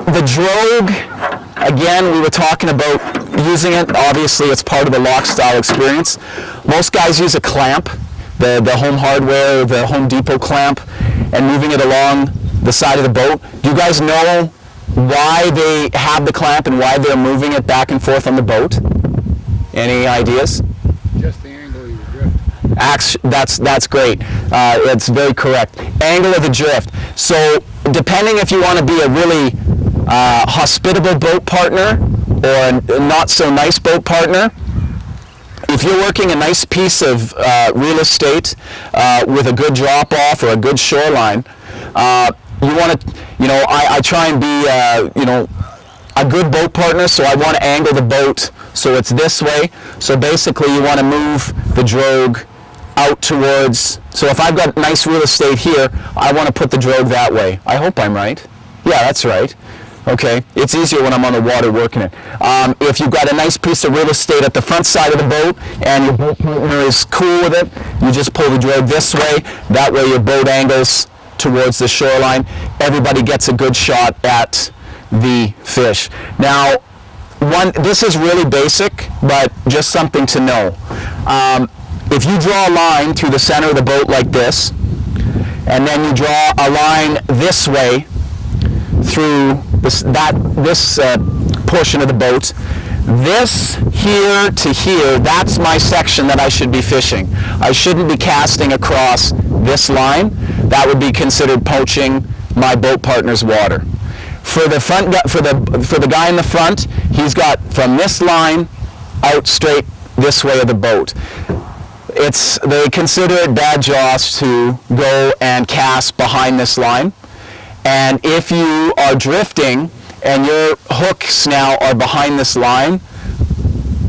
The drogue, again, we were talking about using it. Obviously, it's part of the Loch Style experience. Most guys use a clamp, the Home Hardware, the Home Depot clamp, and moving it along the side of the boat. Do you guys know why they have the clamp and why they're moving it back and forth on the boat? Any ideas? Just the angle of your drift. That's great. It's very correct. Angle of the drift. So depending if you want to be a really hospitable boat partner or a not so nice boat partner, if you're working a nice piece of real estate with a good drop off or a good shoreline, you want to, I try and be, a good boat partner, so I want to angle the boat so it's this way. So basically you want to move the drogue out towards, so if I've got nice real estate here, I want to put the drogue that way. I hope I'm right. Yeah, that's right. Okay, it's easier when I'm on the water working it. If you've got a nice piece of real estate at the front side of the boat and your boat partner is cool with it, you just pull the drogue this way. That way your boat angles towards the shoreline. Everybody gets a good shot at the fish. Now, this is really basic, but just something to know. If you draw a line through the center of the boat like this, and then you draw a line this way through this portion of the boat, this here to here, that's my section that I should be fishing. I shouldn't be casting across this line. That would be considered poaching my boat partner's water. For the front, for the guy in the front, he's got from this line out straight this way of the boat. They consider it bad jaws to go and cast behind this line. And if you are drifting and your hooks now are behind this line,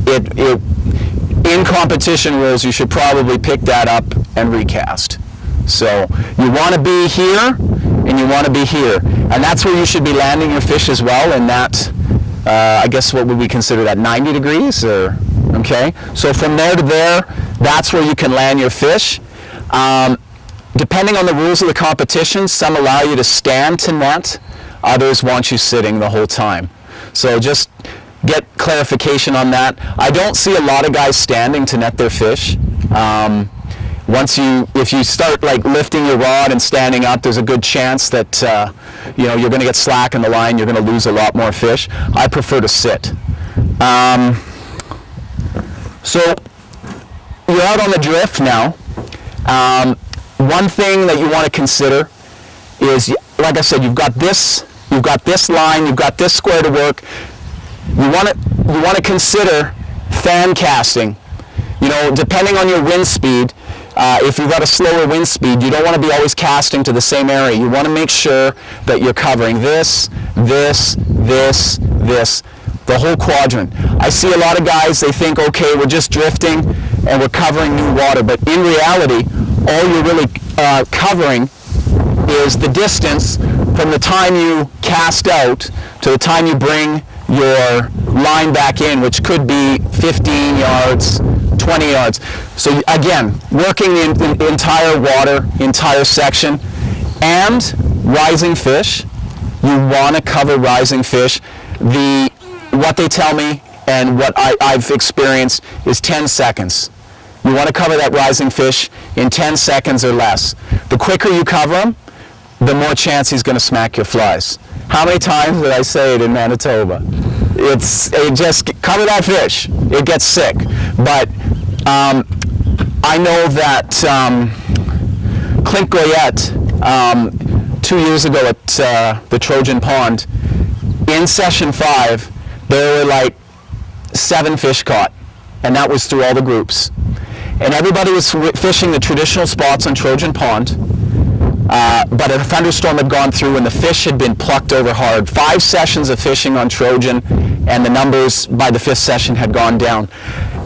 in competition rules, you should probably pick that up and recast. So you want to be here and you want to be here. And that's where you should be landing your fish as well, and that, I guess what would we consider that, 90 degrees? Or okay, so from there to there, that's where you can land your fish. Depending on the rules of the competition, some allow you to stand to net, others want you sitting the whole time. So just get clarification on that. I don't see a lot of guys standing to net their fish. If you start like lifting your rod and standing up, there's a good chance that you're going to get slack in the line. You're going to lose a lot more fish. I prefer to sit. So you're out on the drift now. One thing that you want to consider is, like I said, you've got this line, you've got this square to work. You want to consider fan casting. Depending on your wind speed. If you've got a slower wind speed, you don't want to be always casting to the same area. You want to make sure that you're covering this, the whole quadrant. I see a lot of guys, they think, okay, we're just drifting and we're covering new water, but in reality, all you're really covering is the distance from the time you cast out to the time you bring your line back in, which could be 15 yards, 20 yards. So again, working the entire water, entire section, and rising fish. You want to cover rising fish. What they tell me and what I've experienced is 10 seconds. You want to cover that rising fish in 10 seconds or less. The quicker you cover him, the more chance he's going to smack your flies. How many times did I say it in Manitoba? Just cover that fish. It gets sick. But I know that Clint Goyette, 2 years ago at the Trojan Pond, in session 5, there were like 7 fish caught, and that was through all the groups. And everybody was fishing the traditional spots on Trojan Pond, but a thunderstorm had gone through and the fish had been plucked over hard. 5 sessions of fishing on Trojan, and the numbers by the 5th session had gone down.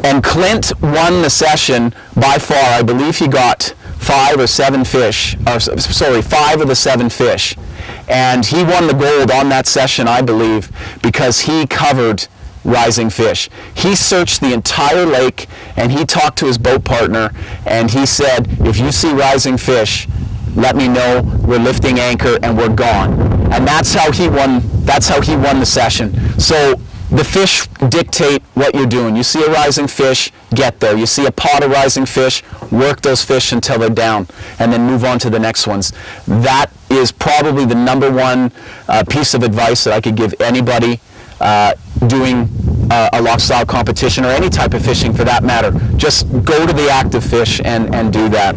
And Clint won the session by far. I believe he got 5 or 7 fish, or sorry, 5 of the 7 fish. And he won the gold on that session, I believe, because he covered rising fish. He searched the entire lake and he talked to his boat partner and he said, if you see rising fish, let me know, we're lifting anchor, and we're gone. And that's how he won the session. So the fish dictate what you're doing. You see a rising fish, get there. You see a pot of rising fish, work those fish until they're down, and then move on to the next ones. That is probably the number one piece of advice that I could give anybody doing a Loch Style competition, or any type of fishing for that matter. Just go to the active fish and do that.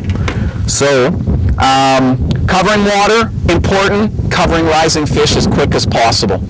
So covering water, important. Covering rising fish as quick as possible.